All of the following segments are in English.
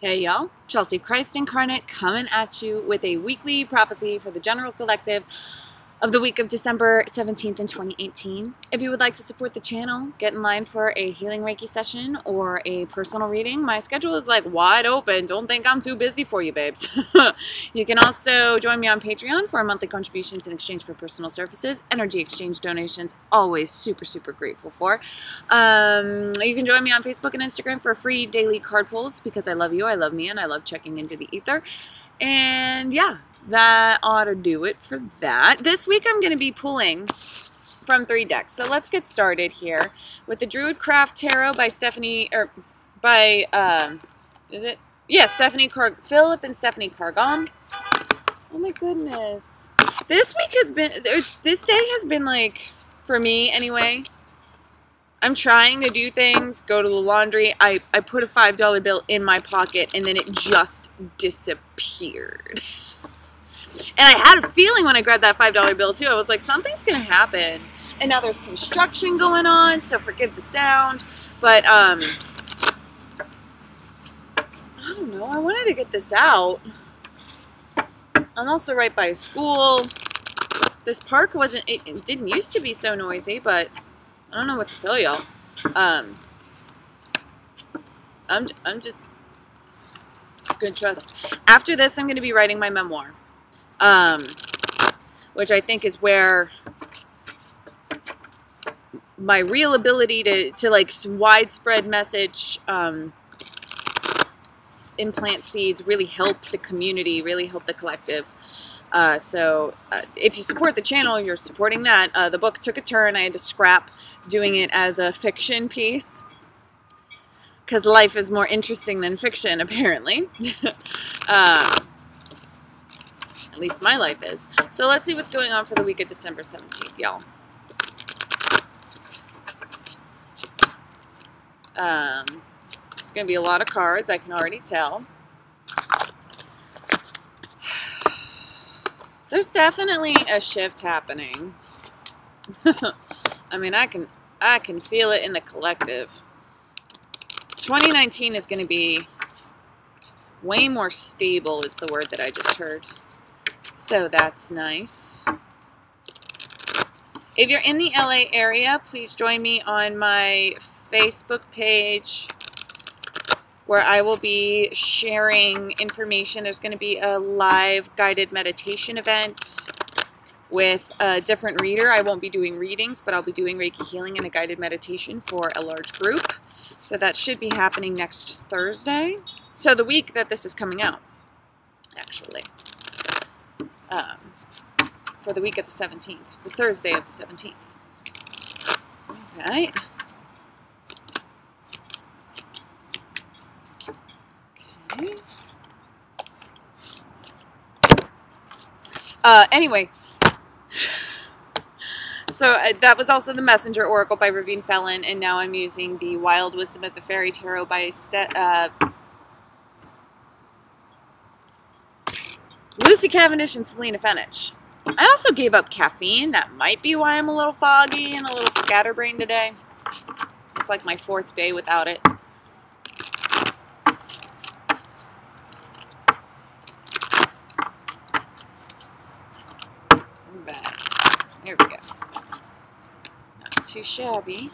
Hey y'all, Chelsea Christ Incarnate coming at you with a weekly prophecy for the general collective of the week of December 17th in 2018. If you would like to support the channel, get in line for a healing Reiki session or a personal reading. My schedule is like wide open. Don't think I'm too busy for you, babes. You can also join me on Patreon for monthly contributions in exchange for personal services, energy exchange donations, always super, super grateful for. You can join me on Facebook and Instagram for free daily card pulls because I love you, I love me, and I love checking into the ether. And yeah, that ought to do it for that. This week I'm going to be pulling from 3 decks. So let's get started here with the Druidcraft Tarot by Stephanie, or by, is it? Yeah, Philip and Stephanie Cargom. Oh my goodness. This week has been, this day has been like, for me anyway, I'm trying to do things, go to the laundry. I put a $5 bill in my pocket and then it just disappeared. And I had a feeling when I grabbed that $5 bill too. I was like, something's going to happen. And now there's construction going on, so forgive the sound. But, I don't know. I wanted to get this out. I'm also right by a school. This park wasn't, it didn't used to be so noisy, but I don't know what to tell y'all. I'm just going to trust. After this, I'm going to be writing my memoir. Which I think is where my real ability to like widespread message, implant seeds, really help the community, really help the collective. So if you support the channel, you're supporting that. The book took a turn. I had to scrap doing it as a fiction piece because life is more interesting than fiction, apparently. At least my life is. So let's see what's going on for the week of December 17th, y'all. It's going to be a lot of cards, I can already tell. There's definitely a shift happening. I mean, I can feel it in the collective. 2019 is going to be way more stable is the word that I just heard. So that's nice. If you're in the LA area, please join me on my Facebook page where I will be sharing information. There's going to be a live guided meditation event with a different reader. I won't be doing readings, but I'll be doing Reiki healing and a guided meditation for a large group. So that should be happening next Thursday. So the week that this is coming out, actually. For the week of the 17th, the Thursday of the 17th. All right. Okay. Anyway, so that was also the Messenger Oracle by Ravine Fallon, and now I'm using the Wild Wisdom of the Fairy Tarot by Lucy Cavendish and Selena Fenich. I also gave up caffeine. That might be why I'm a little foggy and a little scatterbrained today. It's like my 4th day without it. There we go. Not too shabby.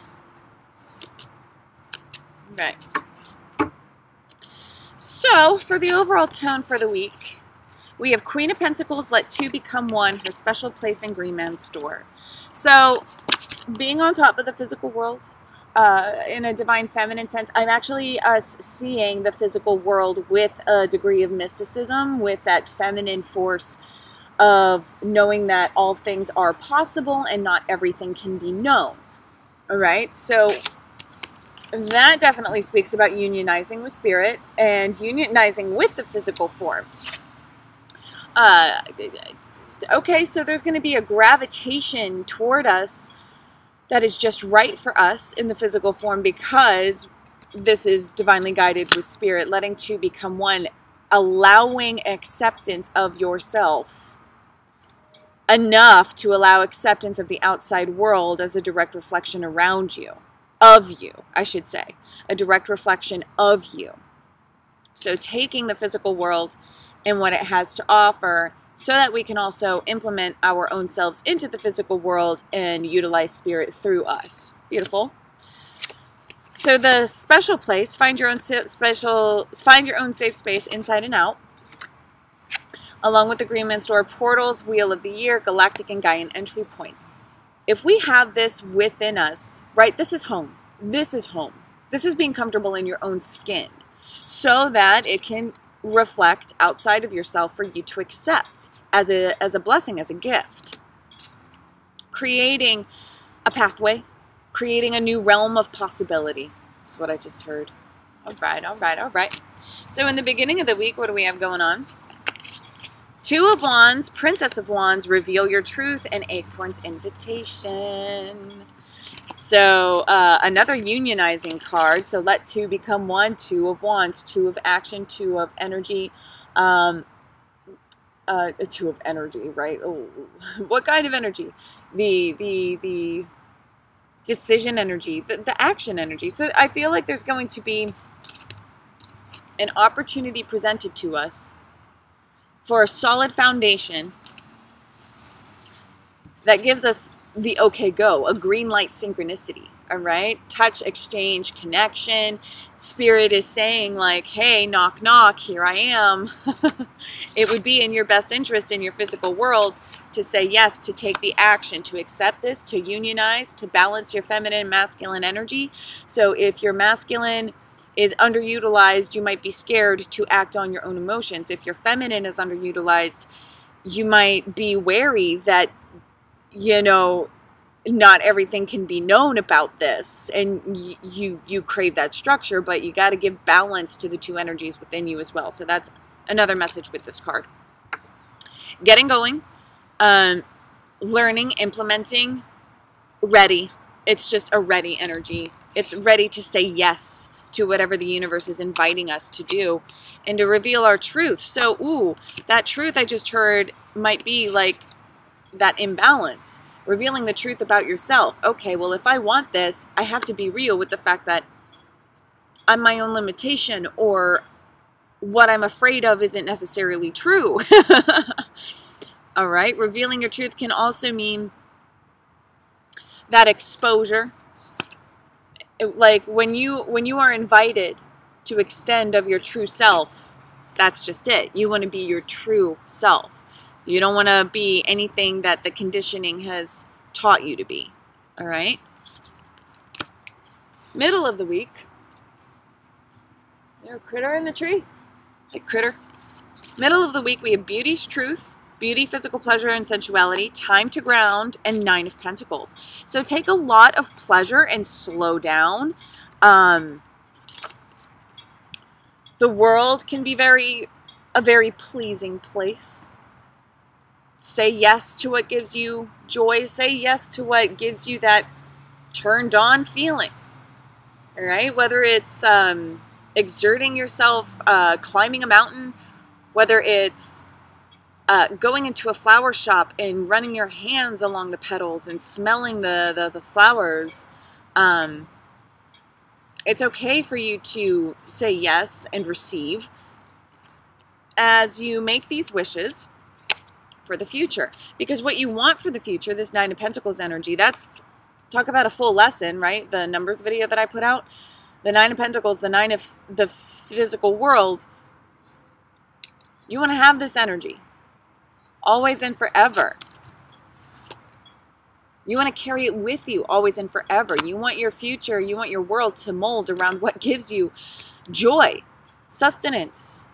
Right. So, for the overall tone for the week, we have Queen of Pentacles, let two become one, her special place in Green Man's store. So, being on top of the physical world, in a divine feminine sense, I'm actually seeing the physical world with a degree of mysticism, with that feminine force of knowing that all things are possible and not everything can be known. All right, so that definitely speaks about unionizing with spirit and unionizing with the physical form. Okay, so there's going to be a gravitation toward us that is just right for us in the physical form because this is divinely guided with spirit, letting two become one, allowing acceptance of yourself enough to allow acceptance of the outside world as a direct reflection around you, of you, I should say, a direct reflection of you. So taking the physical world and what it has to offer so that we can also implement our own selves into the physical world and utilize spirit through us. Beautiful. So the special place, find your own safe space inside and out, along with agreements, door, portals, wheel of the year, galactic and Gaian entry points. If we have this within us, right, this is home. This is home. This is being comfortable in your own skin so that it can reflect outside of yourself for you to accept as a blessing, as a gift. Creating a pathway, creating a new realm of possibility. That's what I just heard. All right, all right, all right. So in the beginning of the week, what do we have going on? Two of Wands, Princess of Wands, reveal your truth, and Acorn's invitation. So another unionizing card. So let two become one. Two of Wands, two of action, two of energy. Two of energy, right? Oh, what kind of energy? The decision energy, the action energy. So I feel like there's going to be an opportunity presented to us for a solid foundation that gives us the okay go, a green light synchronicity, all right? Touch, exchange, connection. Spirit is saying like, hey, knock, knock, here I am. It would be in your best interest in your physical world to say yes, to take the action, to accept this, to unionize, to balance your feminine and masculine energy. So if your masculine is underutilized, you might be scared to act on your own emotions. If your feminine is underutilized, you might be wary that, you know, not everything can be known about this, and you crave that structure, but you got to give balance to the two energies within you as well. So that's another message with this card. Getting going, learning, implementing, ready. It's just a ready energy. It's ready to say yes to whatever the universe is inviting us to do and to reveal our truth. So, ooh, that truth I just heard might be like that imbalance. Revealing the truth about yourself. Okay, well, if I want this, I have to be real with the fact that I'm my own limitation, or what I'm afraid of isn't necessarily true. All right, revealing your truth can also mean that exposure. Like when you are invited to extend of your true self, that's just it. You want to be your true self. You don't want to be anything that the conditioning has taught you to be. All right? Middle of the week. Is there a critter in the tree? Hey, critter. Middle of the week, we have beauty's truth, beauty, physical pleasure, and sensuality, time to ground, and 9 of Pentacles. So take a lot of pleasure and slow down. The world can be a very pleasing place. Say yes to what gives you joy. Say yes to what gives you that turned on feeling. All right? Whether it's exerting yourself, climbing a mountain, whether it's going into a flower shop and running your hands along the petals and smelling the flowers. It's okay for you to say yes and receive as you make these wishes for the future. Because what you want for the future, this 9 of Pentacles energy, that's, talk about a full lesson, right? The numbers video that I put out, the 9 of Pentacles, the 9 of the physical world, you want to have this energy always and forever. You want to carry it with you always and forever. You want your future, you want your world to mold around what gives you joy, sustenance,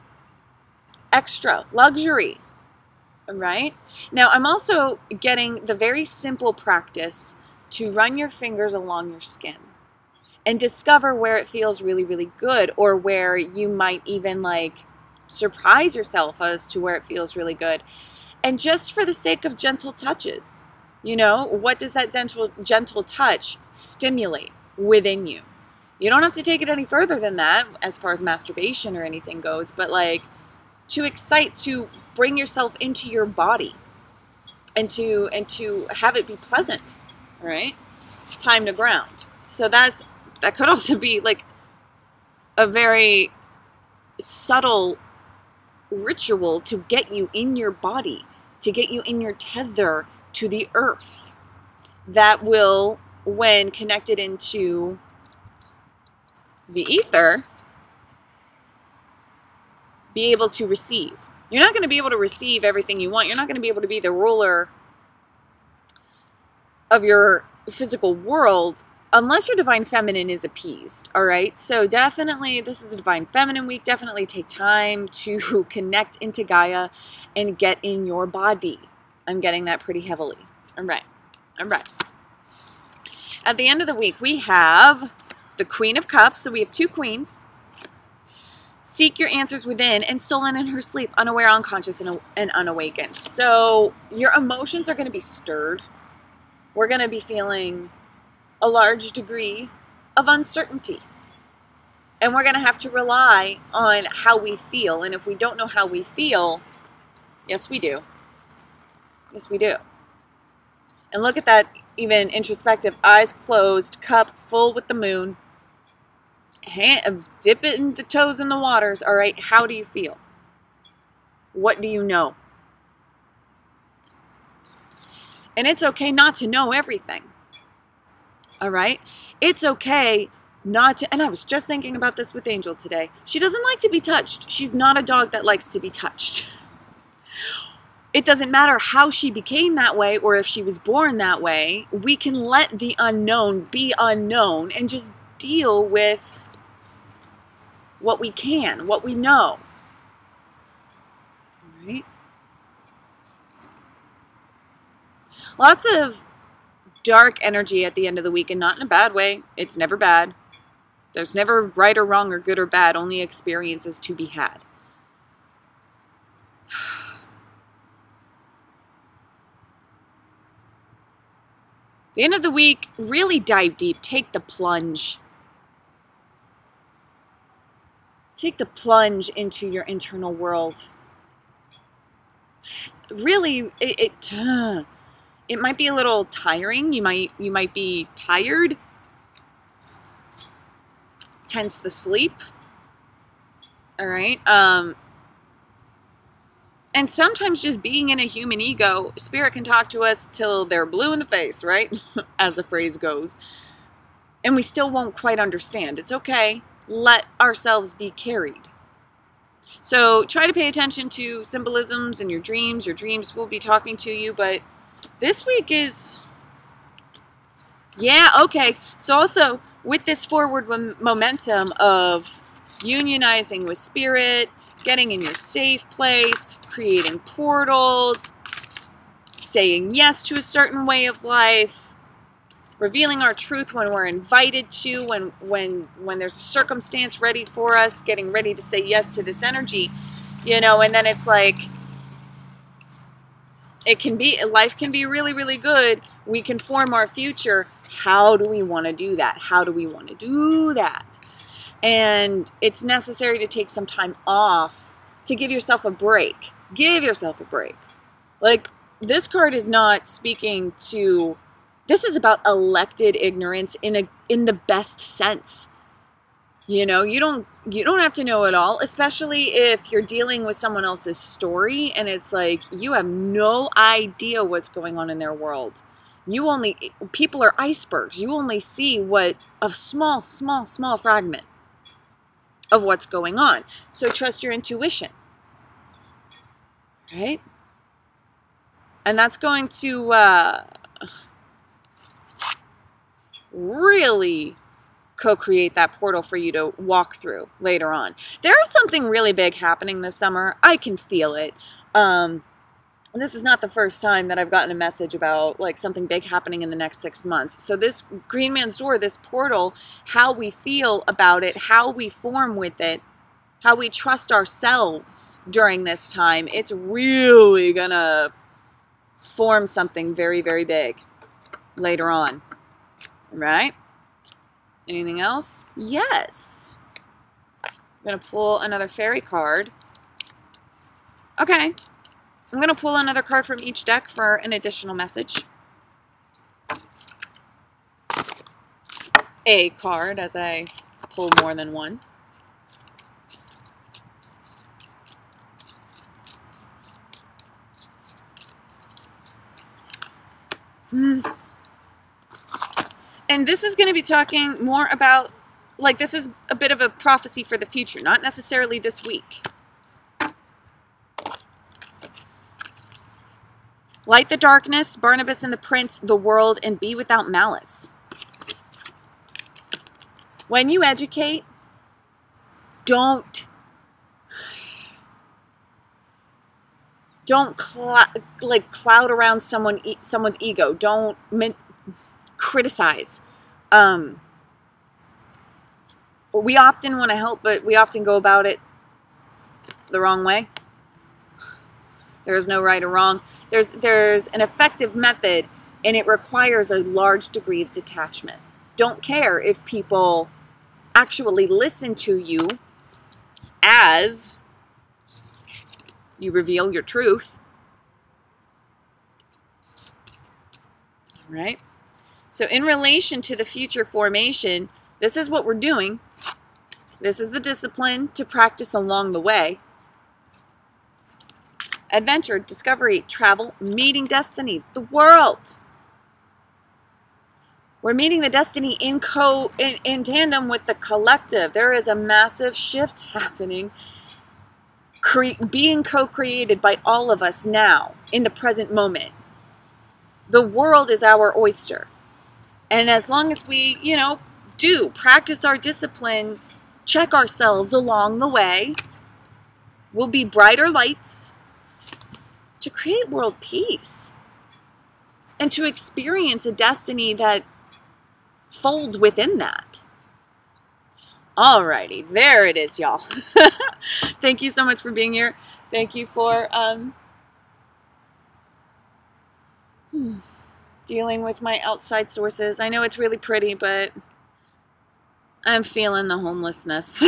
extra, luxury. Right? Now, I'm also getting the very simple practice to run your fingers along your skin and discover where it feels really, really good, or where you might even like surprise yourself as to where it feels really good. And just for the sake of gentle touches, you know, what does that gentle touch stimulate within you? You don't have to take it any further than that as far as masturbation or anything goes, but like to excite, to bring yourself into your body and to have it be pleasant, right? Time to ground. So that could also be like a very subtle ritual to get you in your body, to get you in your tether to the earth, that will, when connected into the ether, be able to receive. You're not going to be able to receive everything you want. You're not going to be able to be the ruler of your physical world unless your divine feminine is appeased, all right? So definitely, this is a divine feminine week. Definitely take time to connect into Gaia and get in your body. I'm getting that pretty heavily. All right. All right. At the end of the week, we have the Queen of Cups. So we have two queens. Seek your answers within and stolen in her sleep, unaware, unconscious, and unawakened. So your emotions are going to be stirred. We're going to be feeling a large degree of uncertainty. And we're going to have to rely on how we feel. And if we don't know how we feel, yes, we do. Yes, we do. And look at that, even introspective, eyes closed, cup full with the moon, dipping the toes in the waters. All right, how do you feel? What do you know? And it's okay not to know everything. All right? It's okay not to, and I was just thinking about this with Angel today. She doesn't like to be touched. She's not a dog that likes to be touched. It doesn't matter how she became that way or if she was born that way. We can let the unknown be unknown and just deal with what we can, what we know. All right? Lots of dark energy at the end of the week, and not in a bad way. It's never bad. There's never right or wrong or good or bad, only experiences to be had. The end of the week, really dive deep. Take the plunge. Take the plunge into your internal world. Really, it might be a little tiring. You might be tired. Hence the sleep. All right. And sometimes just being in a human ego, spirit can talk to us till they're blue in the face, right? As the phrase goes. And we still won't quite understand. It's okay. Let ourselves be carried. So try to pay attention to symbolisms in your dreams. Your dreams will be talking to you, but this week is, yeah, okay. So also with this forward momentum of unionizing with spirit, getting in your safe place, creating portals, saying yes to a certain way of life, revealing our truth when we're invited to, when there's a circumstance ready for us, getting ready to say yes to this energy, you know, and then it's like, life can be really, really good. We can form our future. How do we want to do that? How do we want to do that? And it's necessary to take some time off to give yourself a break. Give yourself a break. Like, this card is not speaking to, this is about elected ignorance in the best sense. You know, you don't have to know it all, especially if you're dealing with someone else's story and it's like you have no idea what's going on in their world. People are icebergs. You only see what a small fragment of what's going on. So trust your intuition. Right? And that's going to really co-create that portal for you to walk through later on. There is something really big happening this summer. I can feel it. This is not the first time that I've gotten a message about like something big happening in the next 6 months. So this Green Man's Door, this portal, how we feel about it, how we form with it, how we trust ourselves during this time, it's really gonna form something very, very big later on. Right? Anything else? Yes. I'm going to pull another fairy card. Okay. I'm going to pull another card from each deck for an additional message. A card as I pull more than one. And this is going to be talking more about, like, this is a bit of a prophecy for the future, not necessarily this week. Light the darkness, Barnabas and the Prince, the world, and be without malice. When you educate, don't cloud around someone's ego. Don't criticize. We often want to help, but we often go about it the wrong way. There is no right or wrong. There's an effective method, and it requires a large degree of detachment. Don't care if people actually listen to you as you reveal your truth. All right? So in relation to the future formation, this is what we're doing. This is the discipline to practice along the way. Adventure, discovery, travel, meeting destiny, the world. We're meeting the destiny in tandem with the collective. There is a massive shift happening, being co-created by all of us now, in the present moment. The world is our oyster. And as long as we, do practice our discipline, check ourselves along the way, we'll be brighter lights to create world peace and to experience a destiny that folds within that. Alrighty, there it is, y'all. Thank you so much for being here. Thank you for dealing with my outside sources. I know it's really pretty, but I'm feeling the homelessness.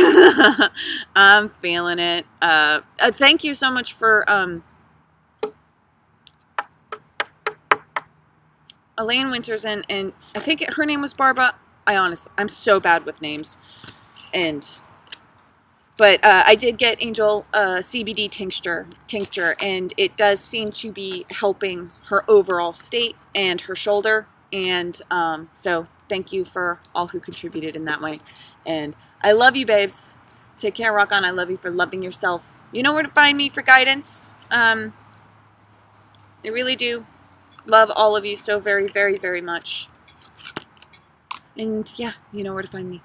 I'm feeling it. Thank you so much for Elaine Winters and I think her name was Barbara. I'm so bad with names. But I did get Angel CBD tincture, and it does seem to be helping her overall state and her shoulder. And so thank you for all who contributed in that way. And I love you, babes. Take care, rock on. I love you for loving yourself. You know where to find me for guidance. I really do love all of you so very, very, very much. And yeah, you know where to find me.